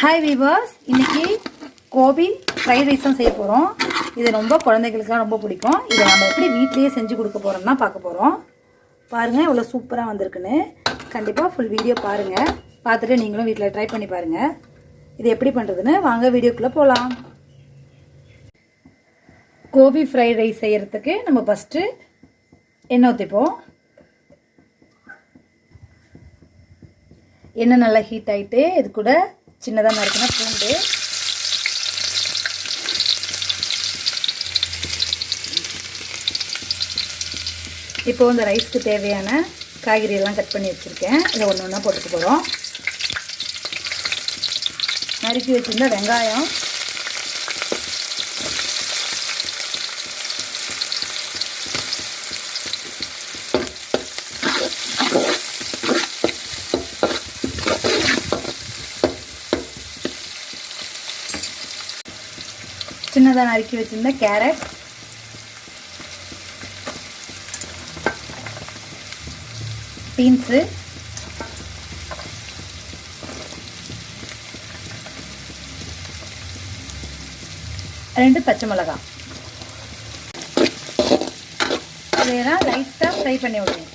Hi viewers, இன்னைக்கு Gopi fried rice தான் செய்ய போகிறோம். இது ரொம்ப குழந்தைகளுக்குலாம் ரொம்ப பிடிக்கும். இதை நம்ம எப்படி வீட்லேயே செஞ்சு கொடுக்க போகிறோம்னா பார்க்க போகிறோம். பாருங்கள் இவ்வளோ சூப்பராக வந்திருக்குன்னு. கண்டிப்பாக ஃபுல் வீடியோ பாருங்கள். பார்த்துட்டு நீங்களும் வீட்டில் ட்ரை பண்ணி பாருங்கள். இது எப்படி பண்ணுறதுன்னு வாங்க வீடியோக்குள்ளே போகலாம். கோபி ஃப்ரைட் ரைஸ் செய்கிறதுக்கு நம்ம ஃபஸ்ட்டு எண்ணெய் ஊற்றிப்போம். எண்ணெய் நல்லா ஹீட் ஆகிட்டு இது கூட சின்னதாக நறுக்கின பூண்டு, இப்போ இந்த ரைஸ்க்கு தேவையான காய்கறி எல்லாம் கட் பண்ணி வச்சுருக்கேன். இதை ஒன்று ஒன்றா போட்டுக்க போகிறோம். நறுக்கி வச்சுருந்த வெங்காயம், சின்னதாக நறுக்கி வச்சுருந்த கேரட், பீன்ஸு, ரெண்டு பச்சை மிளகாய். இதையெல்லாம் லைட்டாக ஃப்ரை பண்ணி விடுவோம்.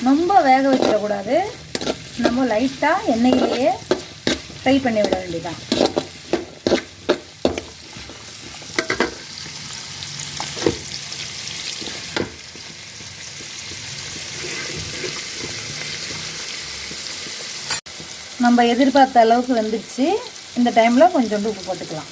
ரொம்ப வேக வச்சிடக்கூடாது. நம்ம லைட்டாக எண்ணெயிலேயே ஃப்ரை பண்ணி விட வேண்டியதான். நம்ம எதிர்பார்த்த அளவுக்கு வந்துடுச்சு. இந்த டைமில் கொஞ்சோண்டு உப்பு போட்டுக்கலாம்.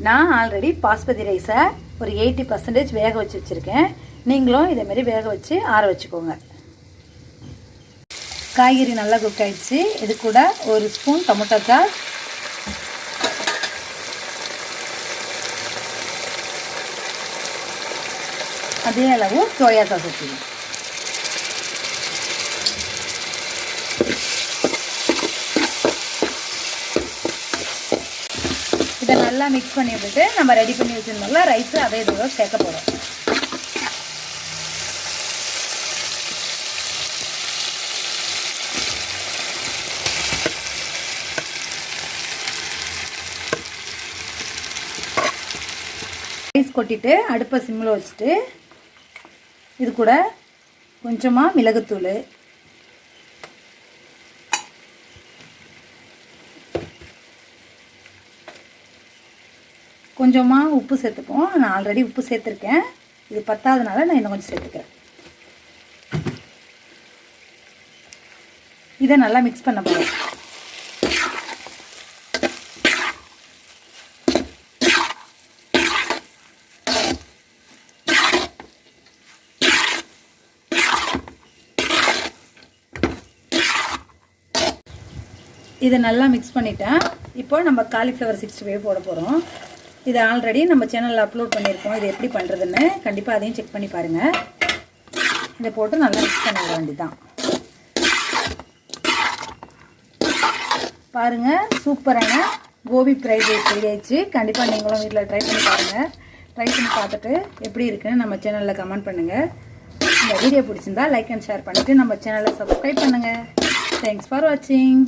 நான் ஆல்ரெடி பாஸ்மதி ரைஸை ஒரு 80% வேக வச்சு வச்சுருக்கேன். நீங்களும் இதேமாரி வேக வச்சு ஆற வச்சுக்கோங்க. காய்கறி நல்லா குக் ஆகிடுச்சு. இது கூட ஒரு ஸ்பூன் டொமேட்டோ சாஸ், அதே அளவு சோயா சாஸ் ஊற்றிடும். இதை நல்லா மிக்ஸ் பண்ணி விட்டுட்டு நம்ம ரெடி பண்ணி வச்சுருந்தோம்ல ரைஸு அதே இதோட சேர்க்க போகிறோம். ரைஸ் கொட்டிட்டு அடுப்பை சிம்மில் வச்சுட்டு இது கூட கொஞ்சமாக மிளகுத்தூள், கொஞ்சமாக உப்பு சேர்த்துப்போம். நான் ஆல்ரெடி உப்பு சேர்த்துருக்கேன். இது பத்தாதனால நான் இன்னும் கொஞ்சம் சேர்த்துக்கிறேன். இதை நல்லா மிக்ஸ் பண்ண போகிறேன். இதை நல்லா மிக்ஸ் பண்ணிட்டேன். இப்போ நம்ம காலிஃப்ளவர் 65 போட போகிறோம். இதை ஆல்ரெடி நம்ம சேனலில் அப்லோட் பண்ணியிருக்கோம். இது எப்படி பண்ணுறதுன்னு கண்டிப்பாக அதையும் செக் பண்ணி பாருங்கள். இதை போட்டு நல்லா மிக்ஸ் பண்ண வேண்டியதுதான். பாருங்கள், சூப்பரான கோபி ஃப்ரைட் ரைஸ் ரெடி ஆயிடுச்சு. கண்டிப்பாக நீங்களும் வீட்டில் ட்ரை பண்ணி பாருங்கள். ட்ரை பண்ணி பார்த்துட்டு எப்படி இருக்குன்னு நம்ம சேனலில் கமெண்ட் பண்ணுங்கள். இந்த வீடியோ பிடிச்சிருந்தா லைக் அண்ட் ஷேர் பண்ணிவிட்டு நம்ம சேனலை சப்ஸ்கிரைப் பண்ணுங்கள். தேங்க்ஸ் ஃபார் வாட்சிங்.